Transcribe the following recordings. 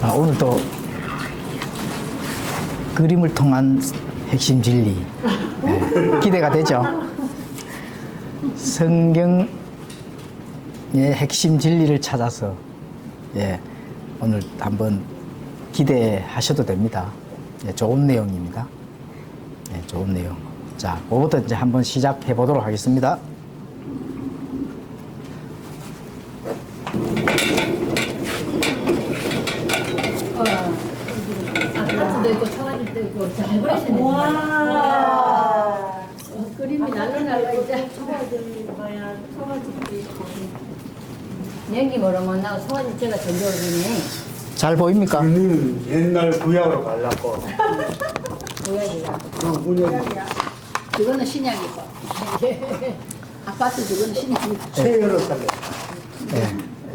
자, 오늘도 그림을 통한 핵심 진리 기대가 되죠. 성경의 핵심 진리를 찾아서 오늘 한번 기대하셔도 됩니다. 좋은 내용입니다. 좋은 내용. 자, 그거부터 이제 한번 시작해 보도록 하겠습니다. 아파트도 있고 처가집도 있고 잘 그리시네. 와. 그림이 날라날라 이제. 처가집이 뭐야? 처가집이 있고. 연기 모르면 나고 처가집 제가 전조리네. 잘 보입니까? 그는 옛날 구약으로 갈랐고 뭐야지가. 문혁이 이거는 신약이고. 아파트 저거는 신약이고. 최여로 살래.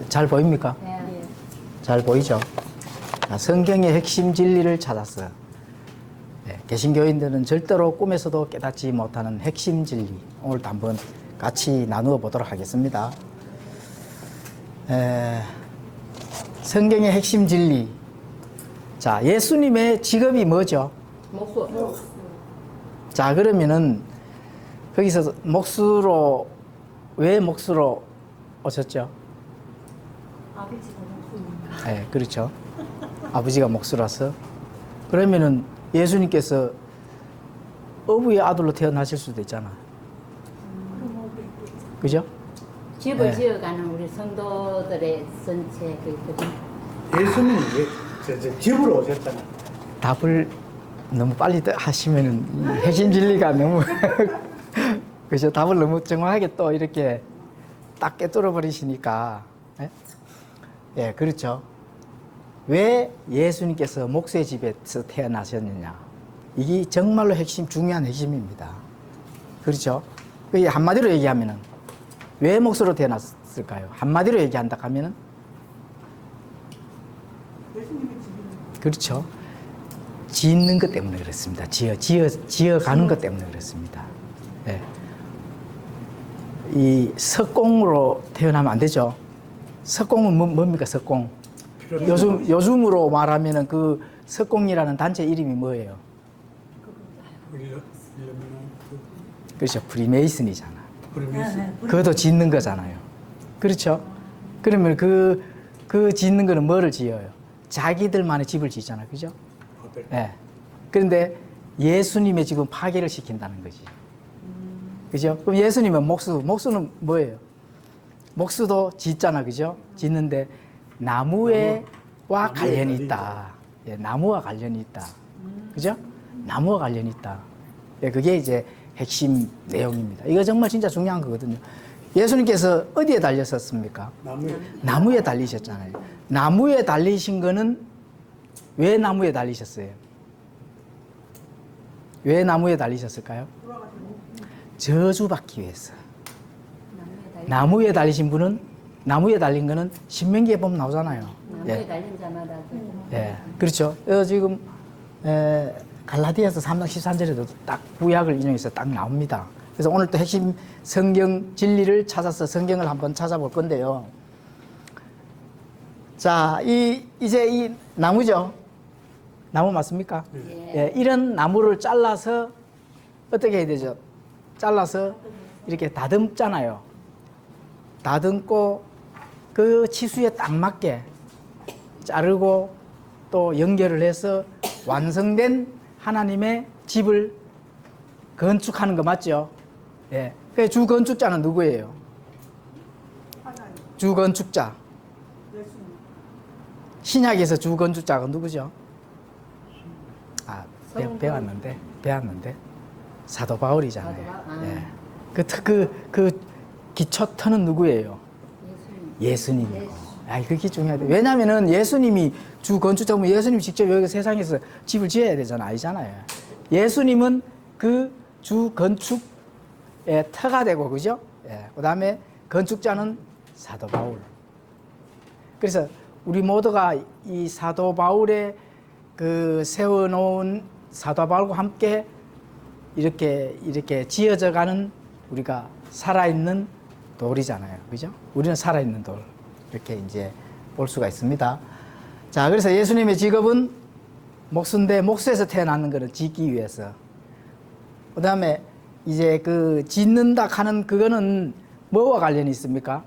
잘 보입니까? 네. 잘 보이죠? 성경의 핵심 진리를 찾았어. 개신교인들은 절대로 꿈에서도 깨닫지 못하는 핵심 진리. 오늘도 한번 같이 나누어 보도록 하겠습니다. 성경의 핵심 진리. 자, 예수님의 직업이 뭐죠? 목수. 자, 그러면은 거기서 목수로, 왜 목수로 오셨죠? 아버지가 목수니까. 그렇죠. 아버지가 목수라서. 그러면은 예수님께서 어부의 아들로 태어나실 수도 있잖아. 그죠? 집을 네. 지어가는 우리 성도들의 전체 그 예수님이 저 집으로 오셨잖아. 답을 너무 빨리 하시면은 이 핵심 진리가 너무 그죠? 답을 너무 정확하게 또 이렇게 딱 깨뚫어 버리시니까. 그렇죠. 왜 예수님께서 목수의 집에서 태어나셨느냐? 이게 정말로 중요한 핵심입니다. 그렇죠? 그게 한마디로 얘기하면은 왜 목수로 태어났을까요? 한마디로 얘기한다 하면은 그렇죠. 짓는 것 때문에 그렇습니다. 지어가는 것 때문에 그렇습니다. 이 석공으로 태어나면 안 되죠. 석공은 뭡니까, 석공? 요즘으로 말하면은 그 석공이라는 단체 이름이 뭐예요? 그렇죠. 프리메이슨이잖아. 그것도 짓는 거잖아요. 그렇죠. 그러면 그 짓는 거는 뭐를 지어요? 자기들만의 집을 짓잖아. 그죠? 그런데 예수님의 지금 파괴를 시킨다는 거지. 그죠? 그럼 예수님은 목수는 뭐예요? 목수도 짓잖아. 그죠? 짓는데 나무와 관련이 있다. 나무와 관련이 있다. 그죠? 나무와 관련이 있다. 그게 이제 핵심 내용입니다. 이거 정말 진짜 중요한 거거든요. 예수님께서 어디에 달렸었습니까? 나무에 달리셨잖아요. 나무에 달리신 거는 왜 나무에 달리셨어요? 왜 나무에 달리셨을까요? 저주받기 위해서. 나무에 달리신 분은, 나무에 달린 거는 신명기에 보면 나오잖아요. 나무에 달린 자마다. 그렇죠. 지금 갈라디아서 3장 13절에도 딱 구약을 인용해서 딱 나옵니다. 그래서 오늘 또 핵심 성경 진리를 찾아서 성경을 한번 찾아볼 건데요. 자, 이제 이 나무죠. 나무 맞습니까? 이런 나무를 잘라서 어떻게 해야 되죠? 잘라서 이렇게 다듬잖아요. 다듬고 그 치수에 딱 맞게 자르고 또 연결을 해서 완성된 하나님의 집을 건축하는 거 맞죠? 그 주 건축자는 누구예요? 주 건축자. 신약에서 주 건축자가 누구죠? 배웠는데 사도 바울이잖아요. 그 기초터는 누구예요? 예수님이고. 그게 중요하다. 왜냐면은 예수님이 주 건축자면 예수님이 직접 여기 세상에서 집을 지어야 되잖아. 아니잖아요. 예수님은 그 주 건축의 터가 되고, 그죠? 그 다음에 건축자는 사도 바울. 그래서 우리 모두가 이 사도 바울의 그 세워놓은 사도 바울과 함께 이렇게 지어져 가는 우리가 살아있는 돌이잖아요. 그죠? 우리는 살아있는 돌. 이렇게 이제 볼 수가 있습니다. 자, 그래서 예수님의 직업은 목수인데 목수에서 태어나는 것을 짓기 위해서. 그 다음에 이제 그 짓는다 하는 그거는 뭐와 관련이 있습니까?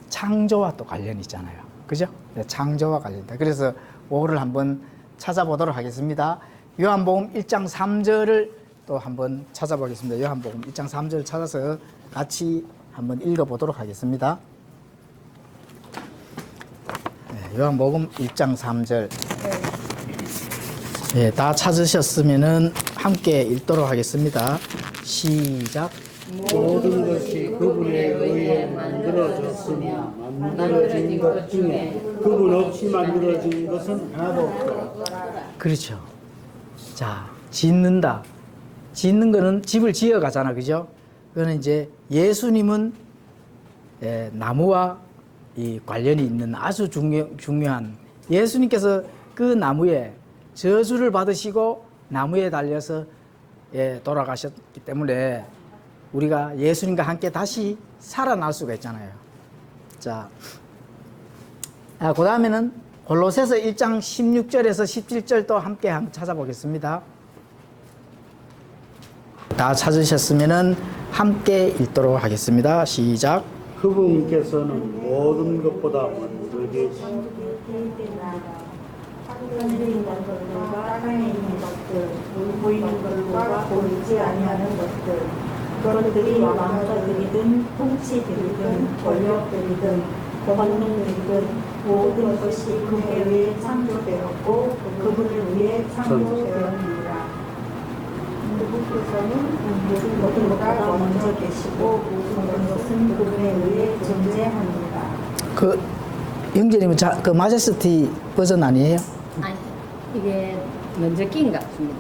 창조와 또 관련이 있잖아요. 그죠? 네, 창조와 관련이다. 그래서 5를 한번 찾아보도록 하겠습니다. 요한복음 1장 3절을 또 한번 찾아보겠습니다. 요한복음 1장 3절을 찾아서 같이 한번 읽어보도록 하겠습니다. 네, 요한복음 1장 3절. 네, 다 찾으셨으면은 함께 읽도록 하겠습니다. 시작. 모든 것이 그분에 의해 만들어졌으며 만들어진 것 중에 그분 없이 만들어진 것은 하나도 없다. 그렇죠. 자, 짓는다. 짓는 거는 집을 지어 가잖아. 그죠? 그거는 이제 예수님은 나무와 이 관련이 있는 아주 중요한 예수님께서 그 나무에 저주를 받으시고 나무에 달려서 돌아가셨기 때문에 우리가 예수님과 함께 다시 살아날 수가 있잖아요. 자, 그 다음에는 골로새서 1장 16절에서 17절 또 함께 한번 찾아보겠습니다. 다 찾으셨으면은 함께 읽도록 하겠습니다. 시작. 그분께서는 모든 것보다 먼저 계시 하늘에 있는 것들과 땅에 있는 것들, 보이는 것들과 보이지 아니하는 것들, 그것들이 왕자들이든 통치들이든 권력들이든 권능들이든 모든 것이 그에 의해 창조되었고 그분을 위해 창조되었느니라. 그분께서는 모든 것보다 먼저 계시고 모든 것은 그분에 의해 존재합니다. 그 영재님은 그 마제스티 버전 아니에요? 아니, 이게 먼저 낀 것 같습니다.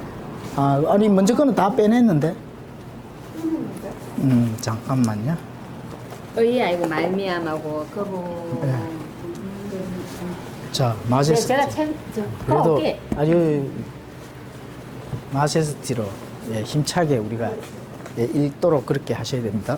아니 먼저 거는 다 빼냈는데. 잠깐만요. 의의 아니고 말미암하고 그분. 자, 마제스티. 제가 그래도 올게. 아주 마제스티로 힘차게 우리가 읽도록 그렇게 하셔야 됩니다.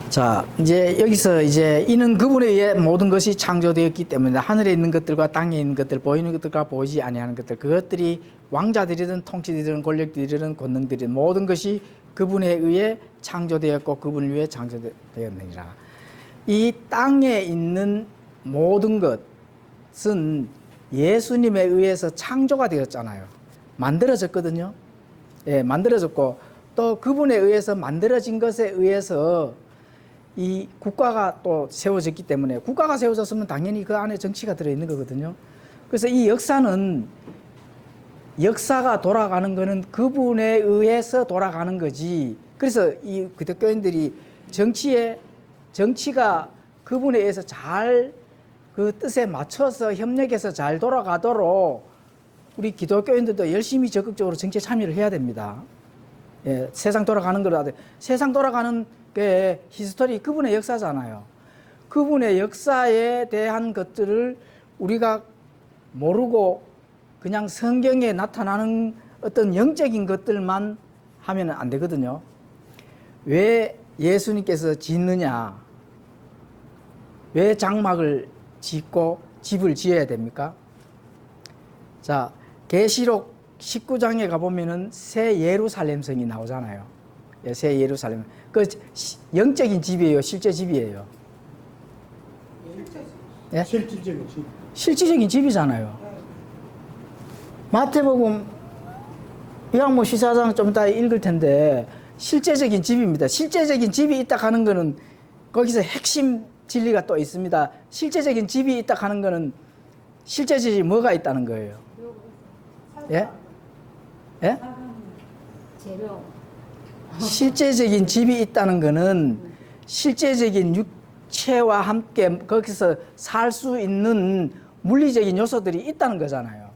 자, 이제 여기서 이제 이는 그분에 의해 모든 것이 창조되었기 때문에 하늘에 있는 것들과 땅에 있는 것들, 보이는 것들과 보이지 아니하는 것들, 그것들이 왕자들이든 통치들이든 권력들이든 권능들이든 모든 것이 그분에 의해 창조되었고 그분을 위해 창조되었느니라. 이 땅에 있는 모든 것은 예수님에 의해서 창조가 되었잖아요. 만들어졌거든요. 예, 만들어졌고 또 그분에 의해서 만들어진 것에 의해서 이 국가가 또 세워졌기 때문에 국가가 세워졌으면 당연히 그 안에 정치가 들어있는 거거든요. 그래서 이 역사가 돌아가는 거는 그분에 의해서 돌아가는 거지. 그래서 이 기독교인들이 정치가 그분에 의해서 잘 그 뜻에 맞춰서 협력해서 잘 돌아가도록 우리 기독교인들도 열심히 적극적으로 정치에 참여를 해야 됩니다. 예, 세상 돌아가는 거라 세상 돌아가는 게 히스토리 그분의 역사잖아요. 그분의 역사에 대한 것들을 우리가 모르고 그냥 성경에 나타나는 어떤 영적인 것들만 하면 안 되거든요. 왜 예수님께서 짓느냐? 왜 장막을 짓고 집을 지어야 됩니까? 자, 계시록 19장에 가보면은 새 예루살렘 성이 나오잖아요. 예, 새 예루살렘. 그 영적인 집이에요, 실제 집이에요. 예? 실질적인 집. 실질적인 집이잖아요. 마태복음 요한복음 14장 좀 이따 읽을 텐데 실제적인 집입니다. 실제적인 집이 있다 하는 거는 거기서 핵심 진리가 또 있습니다. 실제적인 집이 있다 하는 거는 실제적인 뭐가 있다는 거예요? 예? 예? 재료. 실제적인 집이 있다는 거는 실제적인 육체와 함께 거기서 살 수 있는 물리적인 요소들이 있다는 거잖아요.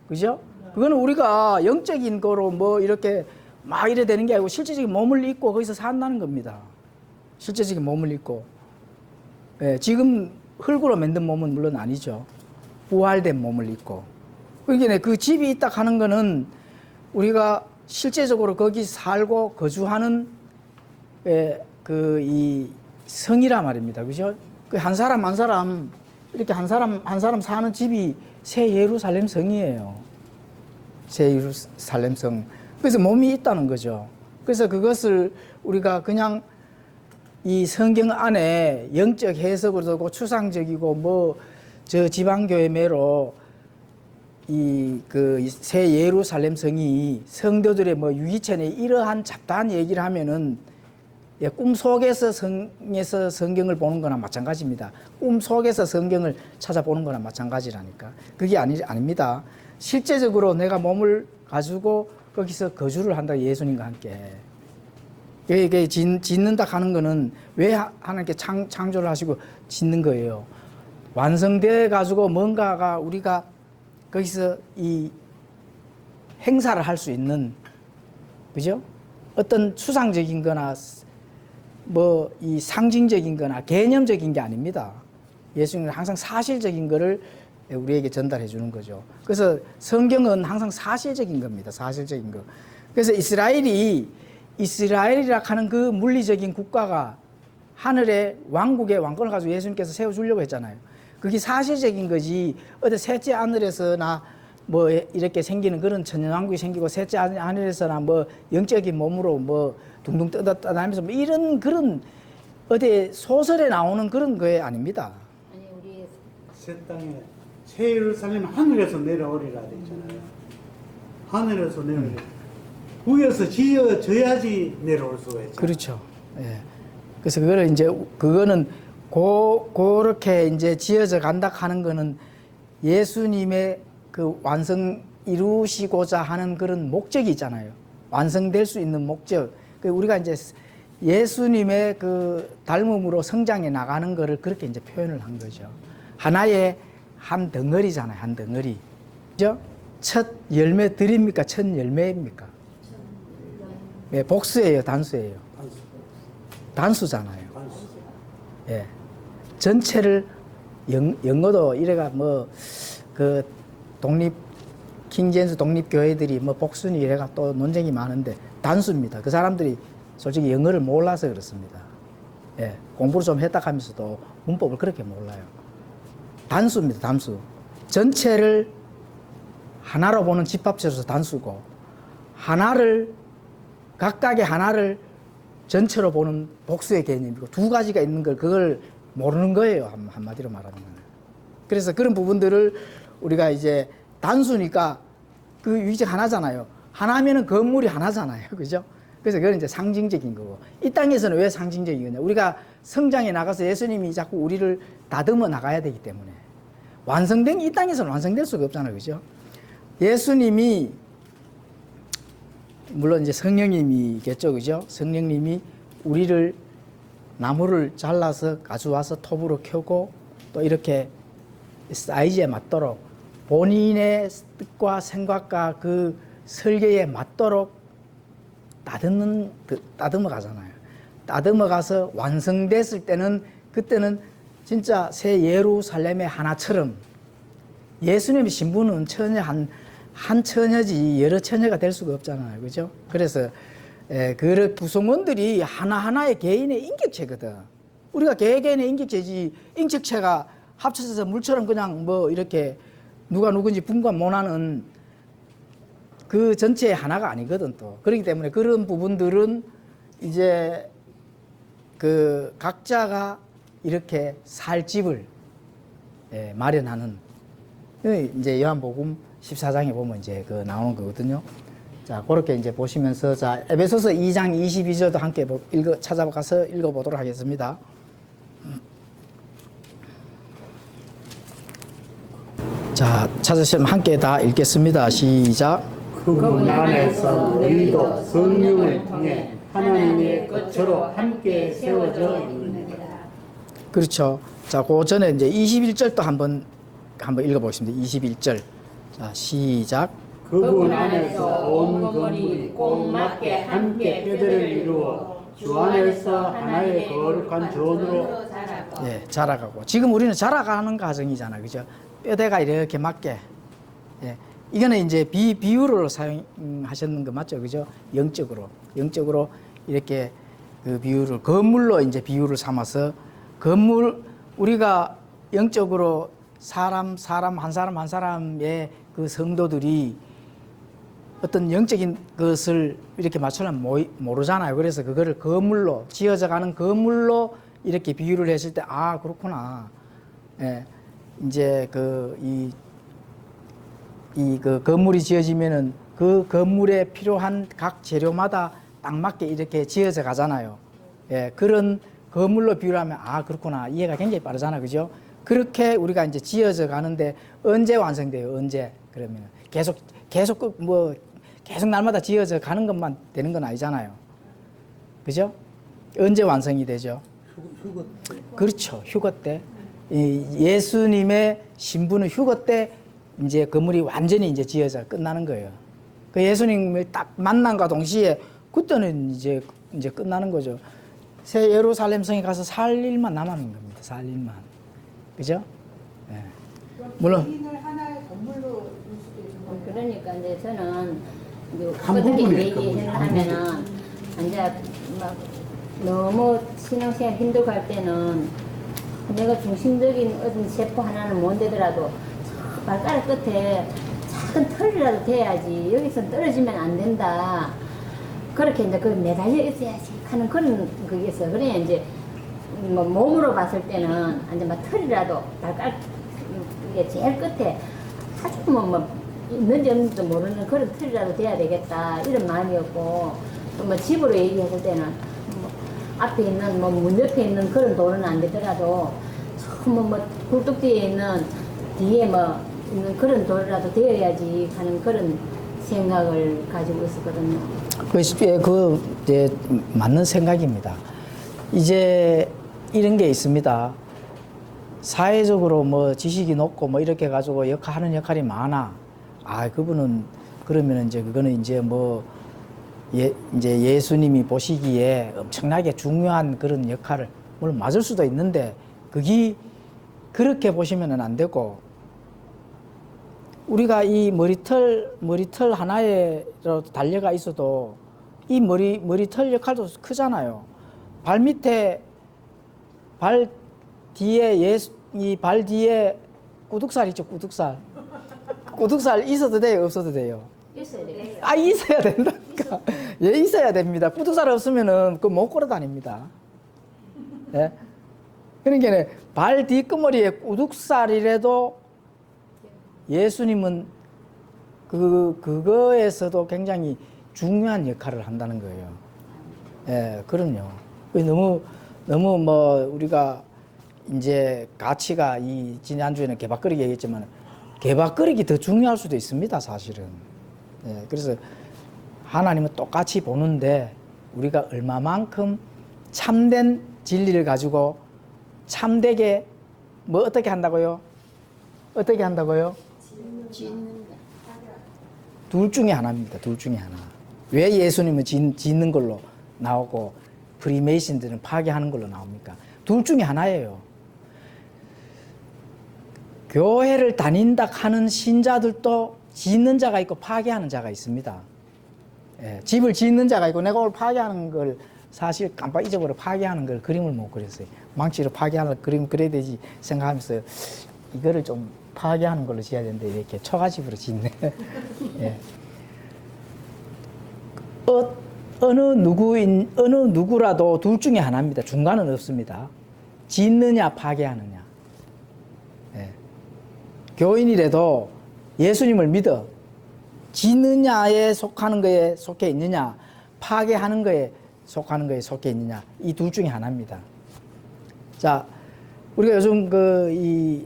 그죠? 그거는 우리가 영적인 거로 뭐 이렇게 막 이래 되는 게 아니고 실제적인 몸을 입고 거기서 산다는 겁니다. 실제적인 몸을 입고. 예, 지금 흙으로 만든 몸은 물론 아니죠. 부활된 몸을 입고. 그러니까 그 집이 있다 하는 거는 우리가 실제적으로 거기 살고 거주하는 이 성이라 말입니다. 그죠? 그 한 사람 한 사람 이렇게 한 사람 사는 집이 새 예루살렘 성이에요. 새 예루살렘 성. 그래서 몸이 있다는 거죠. 그래서 그것을 우리가 그냥 이 성경 안에 영적 해석으로도 그 추상적이고 뭐 저 지방교회 매로 이 그 새 예루살렘 성이 성도들의 뭐 유기천에 이러한 잡다한 얘기를 하면은 예, 꿈 속에서 성에서 성경을 보는 거나 마찬가지입니다. 꿈 속에서 성경을 찾아보는 거나 마찬가지라니까. 그게 아닙니다. 실제적으로 내가 몸을 가지고 거기서 거주를 한다, 예수님과 함께. 이게 짓는다 하는 거는 왜 하나님께 창조를 하시고 짓는 거예요. 완성돼 가지고 뭔가가 우리가 거기서 이 행사를 할 수 있는, 그죠? 어떤 추상적인 거나 뭐 이 상징적인 거나 개념적인 게 아닙니다. 예수님은 항상 사실적인 거를 우리에게 전달해 주는 거죠. 그래서 성경은 항상 사실적인 겁니다. 사실적인 거. 그래서 이스라엘이라 하는 그 물리적인 국가가 하늘의 왕국의 왕권을 가지고 예수님께서 세워주려고 했잖아요. 그게 사실적인 거지. 어디 셋째 하늘에서나 뭐 이렇게 생기는 그런 천년왕국이 생기고 셋째 하늘에서나 뭐 영적인 몸으로 뭐 둥둥 떠다니면서 뭐 이런 그런 어디 소설에 나오는 그런 거에 아닙니다. 아니 우리 새 땅에 새 예루살렘 하늘에서 내려오리라 그랬잖아요. 하늘에서 내려오리. 위에서 지어져야지 내려올 수가 있죠. 그렇죠. 예. 그래서 그거를 이제 그거는 그렇게 이제 지어져 간다 하는 거는 예수님의 그 완성 이루시고자 하는 그런 목적이 있잖아요. 완성될 수 있는 목적. 우리가 이제 예수님의 그 닮음으로 성장해 나가는 거를 그렇게 이제 표현을 한 거죠. 하나의 한 덩어리잖아요. 한 덩어리. 그죠? 첫 열매 드립니까? 첫 열매입니까? 예, 복수예요, 단수예요? 단수잖아요. 예. 전체를 영어도 이래가 뭐 그 킹제임스 독립교회들이 뭐 복수니 이래가 또 논쟁이 많은데 단수입니다. 그 사람들이 솔직히 영어를 몰라서 그렇습니다. 예. 공부를 좀 했다 하면서도 문법을 그렇게 몰라요. 단수입니다, 단수. 전체를 하나로 보는 집합체로서 단수고, 각각의 하나를 전체로 보는 복수의 개념이고, 두 가지가 있는 걸 그걸 모르는 거예요. 한마디로 말하면. 그래서 그런 부분들을 우리가 이제 단수니까 그 위적 하나잖아요. 하나면은 건물이 하나잖아요. 그죠? 그래서 그건 이제 상징적인 거고. 이 땅에서는 왜 상징적인 거냐. 우리가 성장해 나가서 예수님이 자꾸 우리를 다듬어 나가야 되기 때문에. 완성된, 이 땅에서는 완성될 수가 없잖아요. 그죠? 예수님이, 물론 이제 성령님이겠죠. 그죠? 성령님이 우리를 나무를 잘라서 가져와서 톱으로 켜고 또 이렇게 사이즈에 맞도록 본인의 뜻과 생각과 그 설계에 맞도록 따듬어 가잖아요. 따듬어 가서 완성됐을 때는 그때는 진짜 새 예루살렘의 하나처럼 예수님의 신부는 처녀 한 처녀지 여러 처녀가 될 수가 없잖아요. 그죠? 그래서 그 구성원들이 하나하나의 개인의 인격체거든. 우리가 개개인의 인격체지 인격체가 합쳐져서 물처럼 그냥 뭐 이렇게 누가 누군지 분간 못하는 그 전체의 하나가 아니거든 또. 그렇기 때문에 그런 부분들은 이제 그 각자가 이렇게 살 집을 마련하는, 이제 요한복음 14장에 보면 이제 그 나오는 거거든요. 자, 그렇게 이제 보시면서, 자, 에베소서 2장 22절도 함께 찾아가서 읽어보도록 하겠습니다. 자, 찾으시면 함께 다 읽겠습니다. 시작. 그분 안에서 너희도 성령을 통해 하나님의 것으로 함께 세워져 있느니라. 그렇죠. 자, 그 전에 이제 21절도 한번 읽어보겠습니다. 21절. 자, 시작. 그분 안에서 온 건물이 꼭 맞게 함께 뼈대를 이루어 주 안에서 하나의 거룩한 전으로 자라가고. 지금 우리는 자라가는 과정이잖아. 그죠? 뼈대가 이렇게 맞게. 예. 이거는 이제 비유로 사용하셨는 거 맞죠? 그죠? 영적으로 이렇게 그 비유를 건물로 이제 비유를 삼아서 건물 우리가 영적으로 사람 한 사람의 그 성도들이 어떤 영적인 것을 이렇게 맞추려면 모르잖아요. 그래서 그거를 건물로 지어져 가는 건물로 이렇게 비유를 했을 때 아 그렇구나. 예, 이제 그 건물이 지어지면은 그 건물에 필요한 각 재료마다 딱 맞게 이렇게 지어져 가잖아요. 예, 그런 건물로 비유를 하면 아 그렇구나 이해가 굉장히 빠르잖아, 그죠? 그렇게 우리가 이제 지어져 가는데 언제 완성돼요? 언제? 그러면 계속 계속 날마다 지어져 가는 것만 되는 건 아니잖아요, 그죠? 언제 완성이 되죠? 휴거 그렇죠, 휴거 때. 예수님의 신부는 휴거 때 이제 건물이 완전히 이제 지어져 끝나는 거예요. 그 예수님을 딱 만남과 동시에 그때는 이제 끝나는 거죠. 새 예루살렘 성에 가서 살 일만 남았는 겁니다. 살 일만. 그죠? 예. 물론. 개인을 하나의 건물로 볼 수도 있는 거예요. 그러니까 이제 저는 이제 한 어떻게 부분이에요, 얘기를 그 하면은 이제 막 너무 신앙생활 힘들고 할 때는 내가 중심적인 어떤 세포 하나는 못 되더라도 저 발가락 끝에 작은 털이라도 돼야지 여기서 떨어지면 안 된다. 그렇게 이제 그 매달려 있어야지 하는 그런 그게 있어요. 그래야 이제 뭐 몸으로 봤을 때는 이제 막 털이라도 발가락 이게 제일 끝에 아주 뭐 있는지 없는지도 모르는 그런 털이라도 돼야 되겠다 이런 마음이었고 또 뭐 집으로 얘기했을 때는 뭐 앞에 있는 뭐 문 옆에 있는 그런 돌은 안 되더라도 뭐 굴뚝뒤에 있는 뒤에 뭐 있는 그런 돌이라도 되어야지 하는 그런 생각을 가지고 있었거든요. 그 이제 맞는 생각입니다. 이제 이런 게 있습니다. 사회적으로 뭐 지식이 높고 뭐 이렇게 가지고 하는 역할이 많아. 아, 그분은 그러면 이제 그거는 이제 뭐 이제 예수님이 보시기에 엄청나게 중요한 그런 역할을 물론 맞을 수도 있는데 그게 그렇게 보시면은 안 되고 우리가 이 머리털 하나에라도 달려가 있어도 이 머리털 역할도 크잖아요. 발 밑에 발 뒤에 이 발 뒤에 구둑살 있죠, 구둑살. 구둑살 있어도 돼요, 없어도 돼요? 있어야 돼요. 아, 있어야 된다니까. 예, 있어야 됩니다. 구둑살 없으면은 그 못 걸어 다닙니다. 예? 그러니까 발 뒤끝머리에 구둑살이라도 예수님은 그거에서도 굉장히 중요한 역할을 한다는 거예요. 예, 그럼요. 너무 뭐 우리가 이제 가치가 이 지난주에는 개밥거리기 얘기했지만 개밥거리기 더 중요할 수도 있습니다, 사실은. 예, 그래서 하나님은 똑같이 보는데 우리가 얼마만큼 참된 진리를 가지고 참되게 뭐 어떻게 한다고요? 어떻게 한다고요? 둘 중에 하나입니다. 둘 중에 하나. 왜 예수님은 짓는 걸로 나오고 프리메이슨들은 파괴하는 걸로 나옵니까? 둘 중에 하나예요. 교회를 다닌다 하는 신자들도 짓는 자가 있고 파괴하는 자가 있습니다. 예, 집을 짓는 자가 있고 내가 오늘 파괴하는 걸 사실 깜빡 잊어버려 파괴하는 걸 그림을 못 그렸어요. 망치로 파괴하는 그림 그려야 되지 생각하면서 이거를 좀 파괴하는 걸로 지어야 되는데 이렇게 초가집으로 짓네. 예. 어느 누구라도 둘 중에 하나입니다. 중간은 없습니다. 짓느냐 파괴하느냐. 예. 교인이라도 예수님을 믿어 짓느냐에 속하는 거에 속해 있느냐 파괴하는 거에 속하는 거에 속해 있느냐 이 둘 중에 하나입니다. 자, 우리가 요즘 이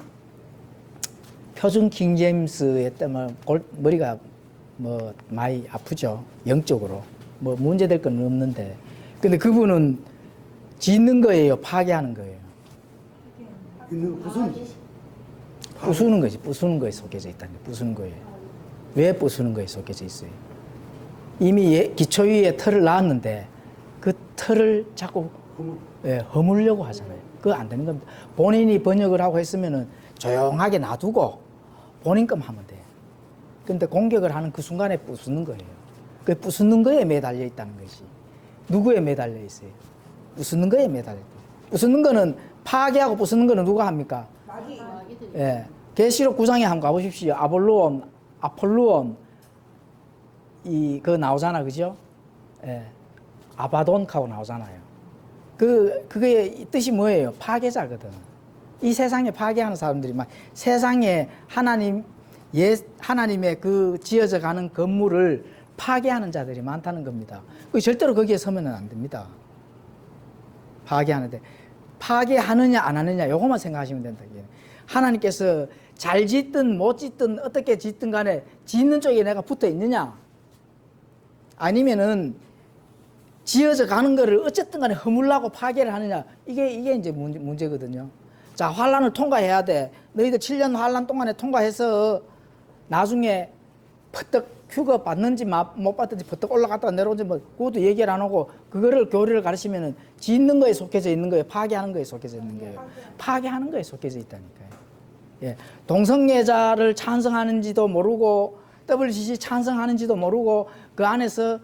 표준 킹제임스에 때문에 머리가 뭐 많이 아프죠. 영적으로 뭐 문제될 건 없는데 근데 그분은 짓는 거예요, 파괴하는 거예요? 부수는 거지. 부수는 거에 속해져 있다는 거예요. 부수는 거예요. 왜 부수는 거에 속해져 있어요? 이미 기초 위에 털을 낳았는데 그 털을 자꾸 허물려고 하잖아요. 그거 안 되는 겁니다. 본인이 번역을 하고 했으면은 조용하게 놔두고 본인 것만 하면 돼요. 근데 공격을 하는 그 순간에 부수는 거예요. 그 부수는 거에 매달려 있다는 것이. 누구에 매달려 있어요? 부수는 거에 매달려. 부수는 거는 파괴하고 부수는 거는 누가 합니까? 예. 계시록 9장에 한번 가보십시오. 아볼루온, 아폴루온, 그거 나오잖아, 그죠? 예. 아바돈하고 나오잖아요. 그게 뜻이 뭐예요? 파괴자거든. 이 세상에 파괴하는 사람들이 막 세상에 하나님의 그 지어져 가는 건물을 파괴하는 자들이 많다는 겁니다. 절대로 거기에 서면은 안 됩니다. 파괴하는데. 파괴하느냐 안 하느냐 요것만 생각하시면 된다. 하나님께서 잘 짓든 못 짓든 어떻게 짓든 간에 짓는 쪽에 내가 붙어 있느냐, 아니면은 지어져 가는 거를 어쨌든 간에 허물라고 파괴를 하느냐, 이게 이제 문제거든요. 자, 환란을 통과해야 돼. 너희들 7년 환란 동안에 통과해서 나중에 퍼뜩 휴거 받는지 못 받든지 퍼뜩 올라갔다가 내려오는지 뭐 그것도 얘기를 안 하고 그거를 교리를 가르치면은 짓는 거에 속해져 있는 거예요? 파괴하는 거에 속해져 있는 거예요? 파괴하는 거에 속해져 있다니까요. 예. 동성애자를 찬성하는지도 모르고 WCC 찬성하는지도 모르고 그 안에서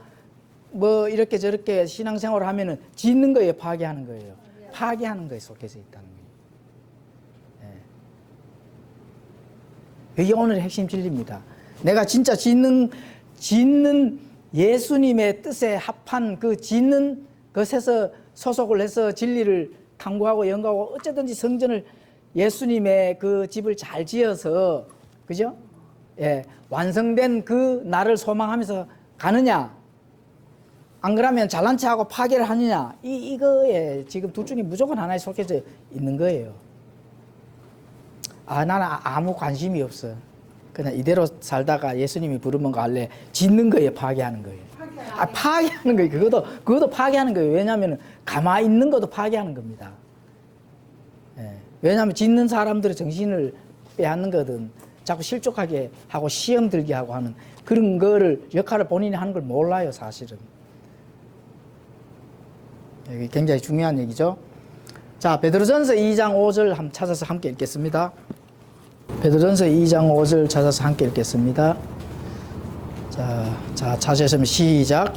뭐 이렇게 저렇게 신앙생활을 하면은 짓는 거에 파괴하는 거예요. 파괴하는 거에 속해져 있다는 거예요. 예. 이게 오늘의 핵심 진리입니다. 내가 진짜 짓는 예수님의 뜻에 합한 그 짓는 것에서 소속을 해서 진리를 탐구하고 연구하고 어쨌든지 성전을 예수님의 그 집을 잘 지어서, 그죠? 예, 완성된 그 날을 소망하면서 가느냐, 안 그러면 잘난 체하고 파괴를 하느냐, 이거에 지금 둘 중에 무조건 하나에 속해져 있는 거예요. 나는 아무 관심이 없어. 그냥 이대로 살다가 예수님이 부르면 갈래. 짓는 거에 파괴하는 거예요. 파괴하는 거예요. 그것도 파괴하는 거예요. 왜냐하면 가만히 있는 것도 파괴하는 겁니다. 예. 왜냐하면 짓는 사람들의 정신을 빼앗는 거든, 자꾸 실족하게 하고 시험 들게 하고 하는 그런 거를 역할을 본인이 하는 걸 몰라요, 사실은. 이게 굉장히 중요한 얘기죠. 자, 베드로전서 2장 5절 한번 찾아서 함께 읽겠습니다. 베드로전서 2장 5절 찾아서 함께 읽겠습니다. 자, 찾으시면 시작.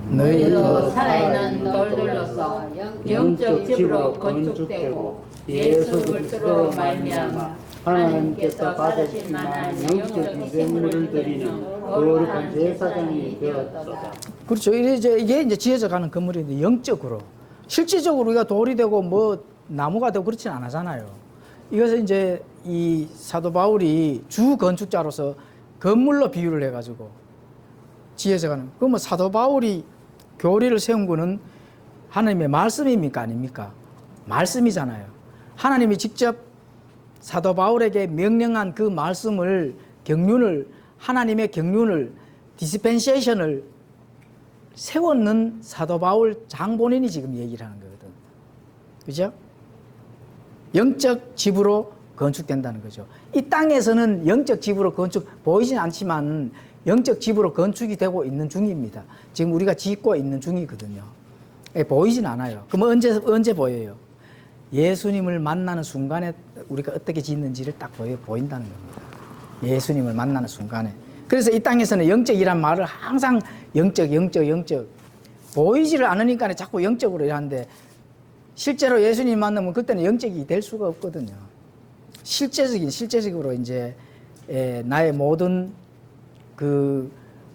너희도 살아있는 돌들로서 영적 집으로 건축되고 예수 그리스도로 말미암아 하나님께서 받으실 만한 영적 희생물을 드리는 거룩한 제사장이 되었도다. 그렇죠. 이게 이제 지어져 가는 건물인데 영적으로, 실질적으로 우리가 돌이 되고 뭐 나무가 되고 그렇지는 않잖아요. 이것은 이제 이 사도 바울이 주 건축자로서 건물로 비유를 해가지고 지어져 가는. 그럼 뭐 사도 바울이 교리를 세운 거는 하나님의 말씀입니까? 아닙니까? 말씀이잖아요. 하나님이 직접 사도 바울에게 명령한 그 말씀을, 하나님의 경륜을, 디스펜세이션을 세웠는 사도 바울 장본인이 지금 얘기를 하는 거거든. 그죠? 영적 집으로 건축된다는 거죠. 이 땅에서는 영적 집으로 보이진 않지만 영적 집으로 건축이 되고 있는 중입니다. 지금 우리가 짓고 있는 중이거든요. 보이진 않아요. 그럼 언제 보여요? 예수님을 만나는 순간에 우리가 어떻게 짓는지를 딱 보인다는 겁니다. 예수님을 만나는 순간에. 그래서 이 땅에서는 영적이란 말을 항상 영적 보이지를 않으니까 자꾸 영적으로 하는데, 실제로 예수님 만나면 그때는 영적이 될 수가 없거든요. 실제적으로 이제 나의 모든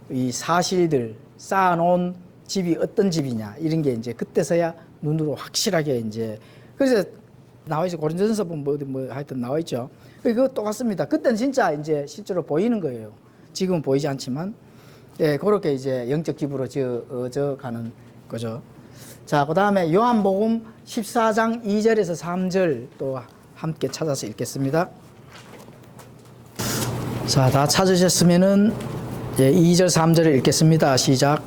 이 사실들 쌓아놓은 집이 어떤 집이냐 이런 게 이제 그때서야 눈으로 확실하게 이제, 그래서 나와있죠. 고린도전서 보면 뭐 하여튼 나와있죠. 그거 똑같습니다. 그때는 진짜 이제 실제로 보이는 거예요. 지금은 보이지 않지만, 그렇게 이제 영적 집으로 지어져 가는 거죠. 자, 그 다음에 요한복음 14장 2절에서 3절 또 함께 찾아서 읽겠습니다. 자, 다 찾으셨으면은 2절 3절을 읽겠습니다. 시작.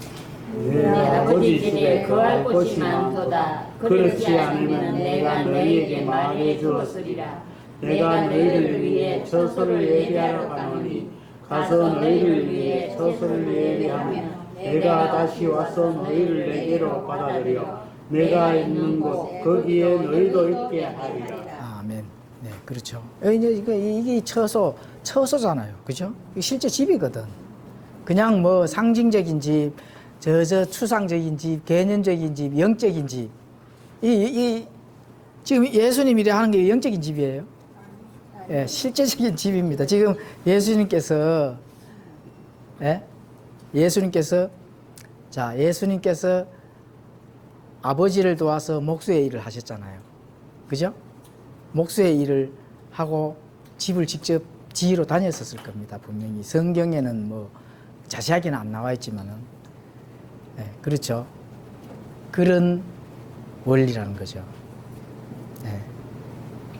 내 아버지 집에 거할 곳이 많도다. 그렇지 않으면 내가 너희에게 말해 주었으리라. 내가 너희를 위해 처소를 예비하러 가노니 가서 너희를 위해 처소를 예비하면 내가 다시 와서 너희를 내게로 받아들여 내가 있는 곳 거기에 너희도 있게 하리라. 아멘. 네, 그렇죠. 이제 이게 처소잖아요. 그죠? 이게 실제 집이거든. 그냥 뭐 상징적인 집, 추상적인 집, 개념적인 집, 영적인 집, 지금 예수님이 하는 게 영적인 집이에요. 예, 실제적인 집입니다. 지금 예수님께서 예수님께서 아버지를 도와서 목수의 일을 하셨잖아요. 그죠? 목수의 일을 하고 집을 직접 지으러 다녔었을 겁니다. 분명히 성경에는 뭐 자세하게는 안 나와 있지만은, 그렇죠. 그런 원리라는 거죠.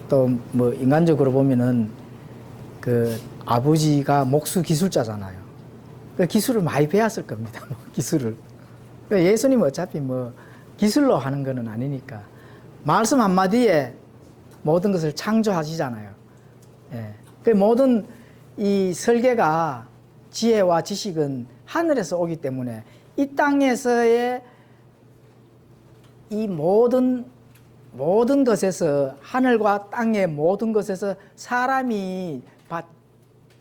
또 뭐 인간적으로 보면은 그 아버지가 목수 기술자잖아요. 그 기술을 많이 배웠을 겁니다. 기술을. 예수님은 어차피 뭐 기술로 하는 거는 아니니까 말씀 한마디에 모든 것을 창조하시잖아요. 그 모든 이 설계가 지혜와 지식은 하늘에서 오기 때문에 이 땅에서의 이 모든 것에서, 하늘과 땅의 모든 것에서 사람이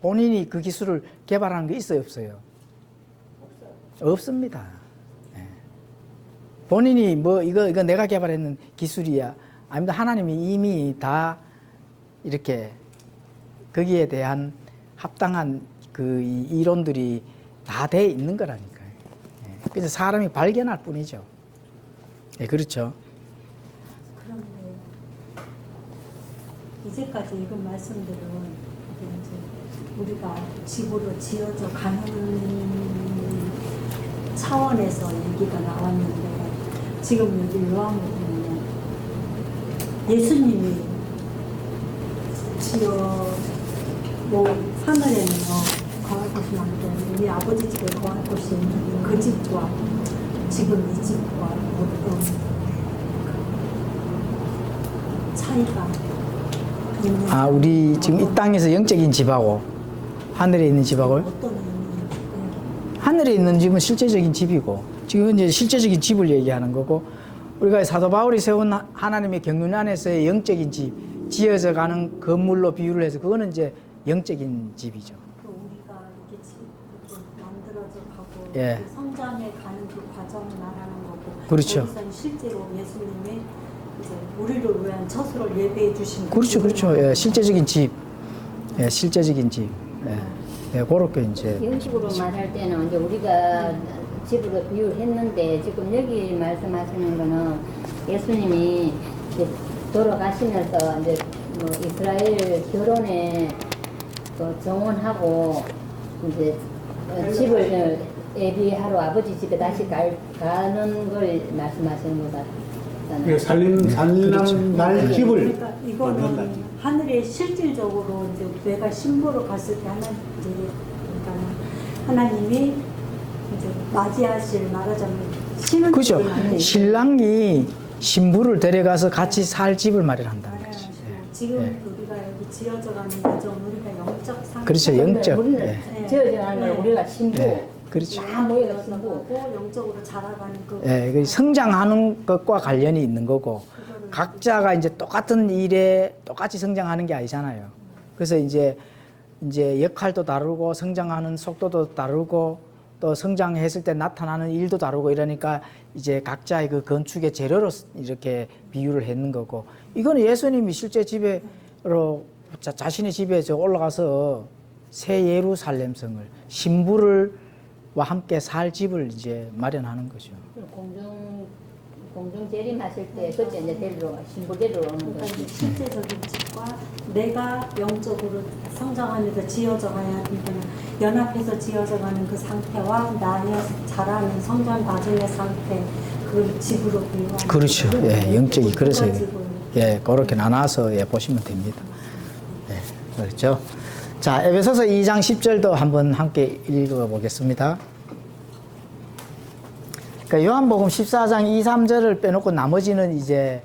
본인이 그 기술을 개발하는 게 있어요, 없어요? 없습니다. 본인이 뭐 이거 내가 개발했는 기술이야. 아닙니다. 하나님이 이미 다 이렇게 거기에 대한 합당한 그 이론들이 다 돼 있는 거라니까요. 그래서 사람이 발견할 뿐이죠. 그렇죠. 그런데 이제까지 읽은 말씀들은 이제 우리가 집으로 지어져 가는 차원에서 얘기가 나왔는데 지금 여기 요한복음은 예수님이 뭐 하늘에는 거할 곳이 많고 우리 아버지 집에 거할 곳이 있는 그 집과 지금 이 집과 어떤 차이가 있는 우리 지금 이 땅에서 영적인 집하고 하늘에 있는 집하고요? 어떤 의미인지 하늘에 있는 집은 실제적인 집이고, 지금 이제 실제적인 집을 얘기하는 거고, 우리가 사도 바울이 세운 하나님의 경륜 안에서의 영적인 집, 지어져 가는 건물로 비유를 해서 그거는 이제 영적인 집이죠. 우리가 이렇게 만들어져 가고 예. 그 성장해 가는 그 과정을 말하는 거고 그렇죠. 거기서는 실제로 예수님이 이제 우리를 위한 처소를 예배해 주신 그렇죠, 그렇죠. 예, 실제적인 집, 실제적인 집. 그렇게 이제 형식으로 말할 때는 이제 우리가 집으로 비유를 했는데 지금 여기 말씀하시는 거는 예수님이 이제 돌아가시면서 이제 뭐 이스라엘 결혼에 그 정혼하고 이제 집을 예비하러 아버지 집에 다시 가는 걸 말씀하시는 것 같잖아요. 살림 날 집을 그러니까 이거는 하늘에 실질적으로 이제 내가 신부로 갔을 때 그러니까 하나님이 이제 맞이하실 말하자면 신혼 그죠. 집을 만드는 신랑이 신부를 데려가서 같이 살 집을 마련한다는 거지. 마련하시고 지금 우리가 여기 지어져가는 과정 우리가 영적 상태 그렇죠, 영적. 우리는 지어져가는 걸 우리가 신부, 그렇죠. 다 모여서 신부. 영적으로 자라가는 그 그 성장하는 것과 관련이 있는 거고, 각자가 이제 똑같은 일에 똑같이 성장하는 게 아니잖아요. 그래서 이제 역할도 다르고 성장하는 속도도 다르고 또 성장했을 때 나타나는 일도 다르고 이러니까 이제 각자의 그 건축의 재료로 이렇게 비유를 했는 거고, 이거는 예수님이 실제 집에로 자신의 집에 올라가서 새 예루살렘성을 신부를 와 함께 살 집을 이제 마련하는 거죠. 공중 재림하실 때 그때 이제 신부 데리러 오는 그러니까 거지. 실제적인 집과 내가 영적으로 성장하면서 지어져가야 하는 연합해서 지어져가는 그 상태와 나의 자라는 성장 과정의 상태 그 집으로 비유하는 그렇죠. 영적이 그래서 집을. 그렇게 나눠서 보시면 됩니다. 그렇죠. 자, 에베소서 2장 10절도 한번 함께 읽어보겠습니다. 그러니까 요한복음 14장 2, 3절을 빼놓고 나머지는 이제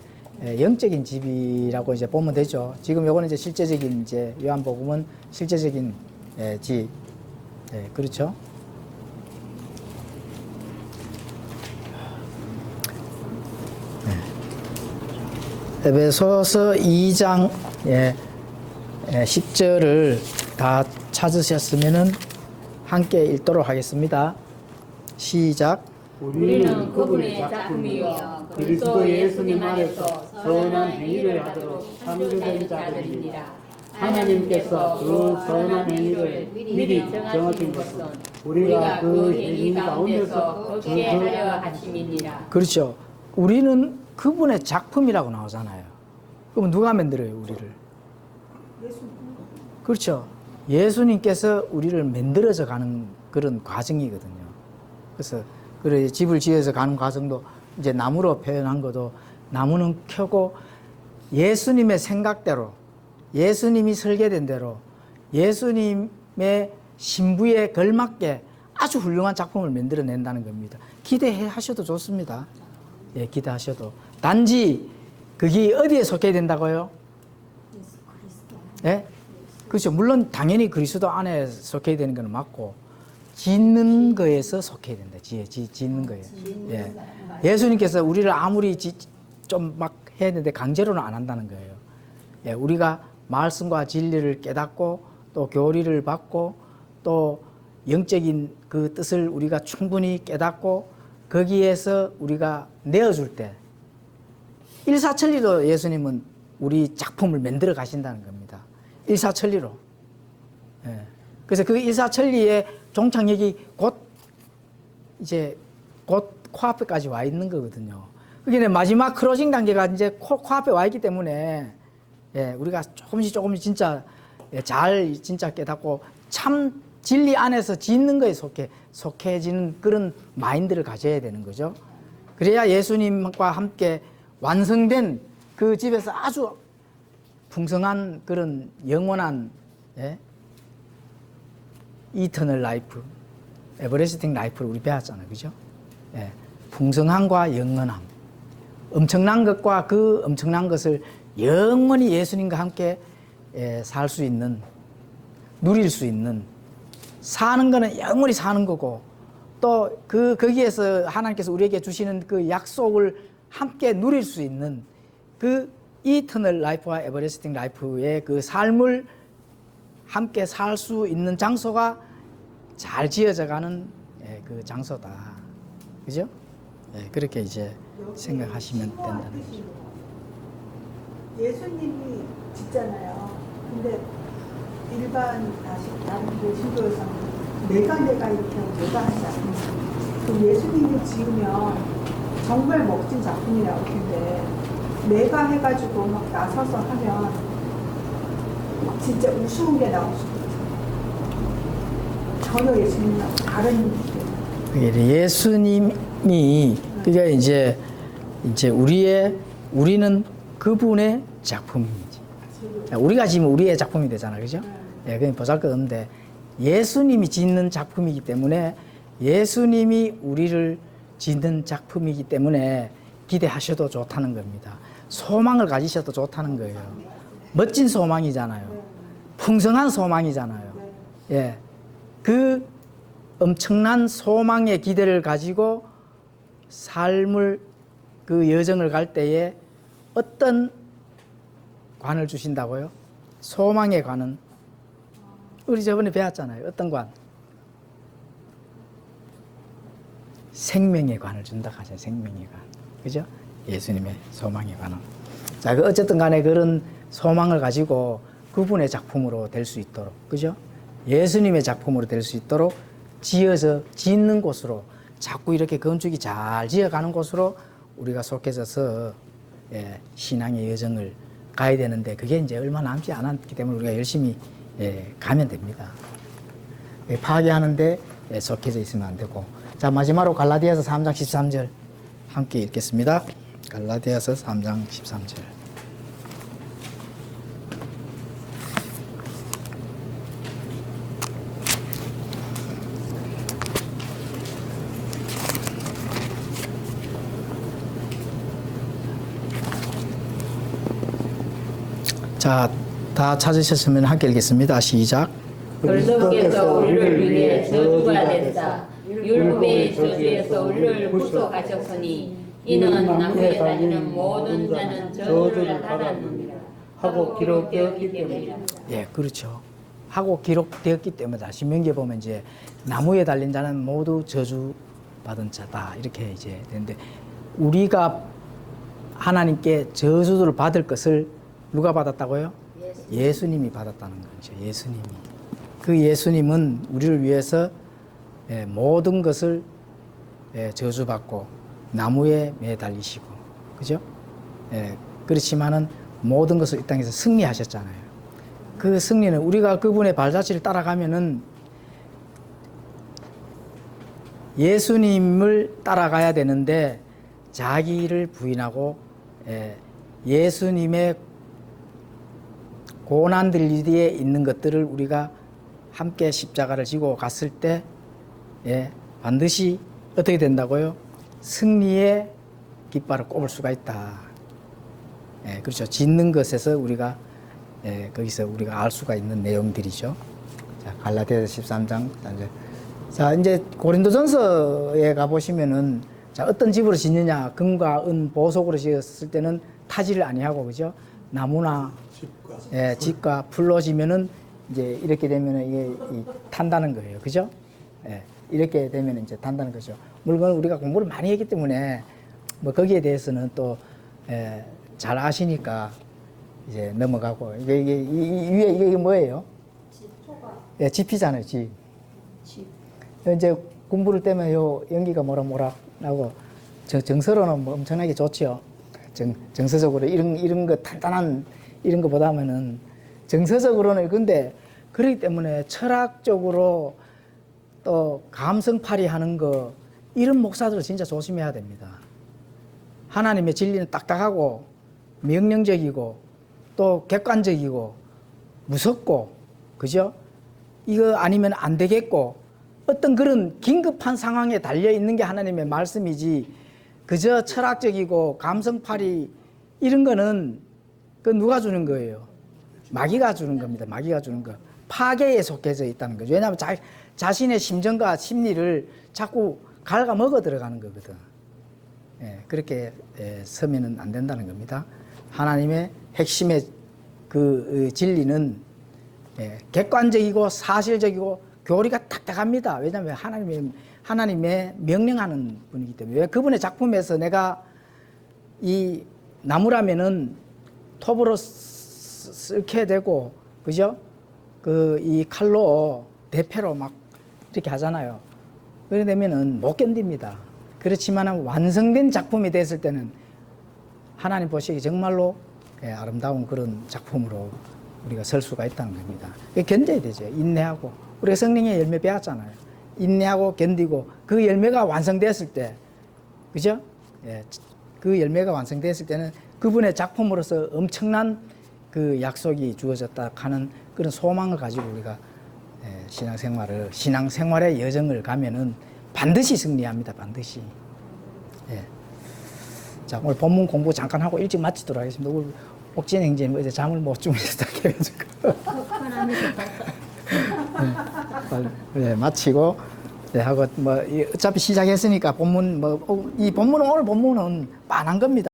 영적인 집이라고 이제 보면 되죠. 지금 요거는 이제 실제적인 이제 요한복음은 실제적인 집. 그렇죠. 에베소서 2장 10절을 다 찾으셨으면은 함께 읽도록 하겠습니다. 시작. 우리는 그분의 작품이요 그리스도 예수님 안에서 선한 행위를 하도록 창조된 자들입니다. 하나님께서 그 선한 행위를 미리 정하신 것은 우리가 그 행위 가운데서 걷게 하려 하심이니라. 그렇죠. 우리는 그분의 작품이라고 나오잖아요. 그럼 누가 만들어요, 우리를? 그렇죠. 예수님께서 우리를 만들어져 가는 그런 과정이거든요. 그래서 그래 집을 지어서 가는 과정도 이제 나무로 표현한 것도 나무는 켜고 예수님의 생각대로 예수님이 설계된 대로 예수님의 신부에 걸맞게 아주 훌륭한 작품을 만들어낸다는 겁니다. 기대해 하셔도 좋습니다. 예, 기대하셔도. 단지 그게 어디에 속해야 된다고요? 예? 그렇죠. 물론 당연히 그리스도 안에 속해야 되는 건 맞고 짓는 거에서 속해야 된다. 짓는 거에. 예. 예수님께서 우리를 아무리 좀 막 해야 되는데 강제로는 안 한다는 거예요. 예, 우리가 말씀과 진리를 깨닫고 또 교리를 받고 또 영적인 그 뜻을 우리가 충분히 깨닫고 거기에서 우리가 내어줄 때 일사천리로 예수님은 우리 작품을 만들어 가신다는 겁니다. 일사천리로. 예. 그래서 그 일사천리의 종착역이 곧 코앞에까지 와 있는 거거든요. 그게 마지막 크로징 단계가 이제 코앞에 와 있기 때문에 예, 우리가 조금씩 진짜 잘 진짜 깨닫고 참 진리 안에서 짓는 거에 속해지는 그런 마인드를 가져야 되는 거죠. 그래야 예수님과 함께 완성된 그 집에서 아주 풍성한 그런 영원한 예? 이터널 라이프, 에버레스팅 라이프를 우리 배웠잖아요. 그죠? 예. 풍성함과 영원함. 엄청난 것과 그 엄청난 것을 영원히 예수님과 함께 살 수 있는, 누릴 수 있는, 사는 거는 영원히 사는 거고, 또 거기에서 하나님께서 우리에게 주시는 그 약속을 함께 누릴 수 있는 그 이터널 라이프와 에버레스팅 라이프의 그 삶을 함께 살 수 있는 장소가 잘 지어져 가는 그 장소다. 그죠? 그렇게 이제 생각하시면 된다는 거죠. 예수님이 짓잖아요. 근데 일반 다른 신도에서는 내가 이렇게 하고 내가 하지 않습니다. 그럼 예수님이 지으면 정말 멋진 작품이 나올 텐데 내가 해가지고 막 나서서 하면 진짜 우스운 게 나올 수도 있어요. 전혀 예수님이랑 다른 예수님이 그게 이제 우리는 그분의 작품이지. 우리가 지금 우리의 작품이 되잖아, 그죠? 예, 그냥 보잘것없는데 예수님이 짓는 작품이기 때문에 예수님이 우리를 짓는 작품이기 때문에 기대하셔도 좋다는 겁니다. 소망을 가지셔도 좋다는 거예요. 멋진 소망이잖아요. 풍성한 소망이잖아요. 예, 그 엄청난 소망의 기대를 가지고 삶을 그 여정을 갈 때에 어떤 관을 주신다고요? 소망의 관은 우리 저번에 배웠잖아요. 어떤 관? 생명의 관을 준다 하죠. 생명의 관. 그죠? 예수님의 소망의 관은. 자, 어쨌든 간에 그런 소망을 가지고 그분의 작품으로 될 수 있도록, 그죠? 예수님의 작품으로 될 수 있도록 짓는 곳으로 자꾸 이렇게 건축이 잘 지어가는 곳으로 우리가 속해져서 신앙의 여정을 가야 되는데 그게 이제 얼마 남지 않았기 때문에 우리가 열심히 가면 됩니다. 파괴하는데 속해져 있으면 안 되고. 자, 마지막으로 갈라디아서 3장 13절 함께 읽겠습니다. 갈라디아서 3장 13절. 자, 다 찾으셨으면 함께 읽겠습니다. 시작. 그리스도께서 우리를 위해 저주가 됐다. 율법의 저주에서 우리를 구속하셨으니 이는 나무에 달리는 모든 자는 저주를 받았느니라 하고 기록되었기 때문이라. 예, 그렇죠. 하고 기록되었기 때문이다. 신명기에 보면 이제 나무에 달린 자는 모두 저주 받은 자다. 이렇게 이제 되는데 우리가 하나님께 저주를 받을 것을 누가 받았다고요? 예수님이 받았다는 거죠. 예수님이. 그 예수님은 우리를 위해서 모든 것을 저주받고 나무에 매달리시고, 그죠? 그렇지만은 모든 것을 이 땅에서 승리하셨잖아요. 그 승리는 우리가 그분의 발자취를 따라가면은 예수님을 따라가야 되는데 자기를 부인하고 예수님의 고난들 위에 있는 것들을 우리가 함께 십자가를 지고 갔을 때 반드시 어떻게 된다고요? 승리의 깃발을 꼽을 수가 있다. 그렇죠. 짓는 것에서 우리가 거기서 우리가 알 수가 있는 내용들이죠. 자, 갈라디아서 13장. 자, 이제 고린도전서에 가보시면은 자, 어떤 집으로 짓느냐? 금과 은, 보석으로 지었을 때는 타지를 아니하고, 그죠? 나무나 집과 풀로 지면은 이제 이렇게 되면은 이게 탄다는 거예요. 그죠? 이렇게 되면 이제 탄다는 거죠. 물론 우리가 공부를 많이 했기 때문에 뭐 거기에 대해서는 또 잘 아시니까 이제 넘어가고 이게 위에 이게 뭐예요? 지피잖아요. 지. 이제 공부를 때면 요 연기가 뭐라 하고 정서로는 뭐 엄청나게 좋죠. 정서적으로 이런 거 탄탄한 이런 거보다는 정서적으로는 근데 그렇기 때문에 철학적으로 또 감성팔이 하는 거 이런 목사들은 진짜 조심해야 됩니다. 하나님의 진리는 딱딱하고 명령적이고 또 객관적이고 무섭고, 그죠? 이거 아니면 안 되겠고 어떤 그런 긴급한 상황에 달려 있는 게 하나님의 말씀이지, 그저 철학적이고 감성팔이 이런 거는 그 누가 주는 거예요? 마귀가 주는 겁니다. 마귀가 주는 거. 파괴에 속해져 있다는 거죠. 왜냐하면 자신의 심정과 심리를 자꾸 갉아먹어 들어가는 거거든. 그렇게 서면은 안 된다는 겁니다. 하나님의 핵심의 그 진리는 객관적이고 사실적이고 교리가 딱딱합니다. 왜냐하면 하나님의 명령하는 분이기 때문에. 왜 그분의 작품에서 내가 이 나무라면은 톱으로 썰게 되고, 그죠? 이 칼로 대패로 막 이렇게 하잖아요. 그래 되면은 못 견딥니다. 그렇지만 완성된 작품이 됐을 때는 하나님 보시기에 정말로 아름다운 그런 작품으로 우리가 설 수가 있다는 겁니다. 견뎌야 되죠. 인내하고. 우리가 성령의 열매 배웠잖아요. 인내하고 견디고 그 열매가 완성됐을 때, 그죠? 그 열매가 완성됐을 때는 그분의 작품으로서 엄청난 그 약속이 주어졌다 하는 그런 소망을 가지고 우리가 신앙생활의 여정을 가면은 반드시 승리합니다. 반드시. 자, 오늘 본문 공부 잠깐 하고 일찍 마치도록 하겠습니다. 오늘 옥진 행제님 어제 잠을 못 주무셨다 해가지고 마치고 하고 뭐 어차피 시작했으니까 본문 이 본문은 오늘 본문은 빤한 겁니다.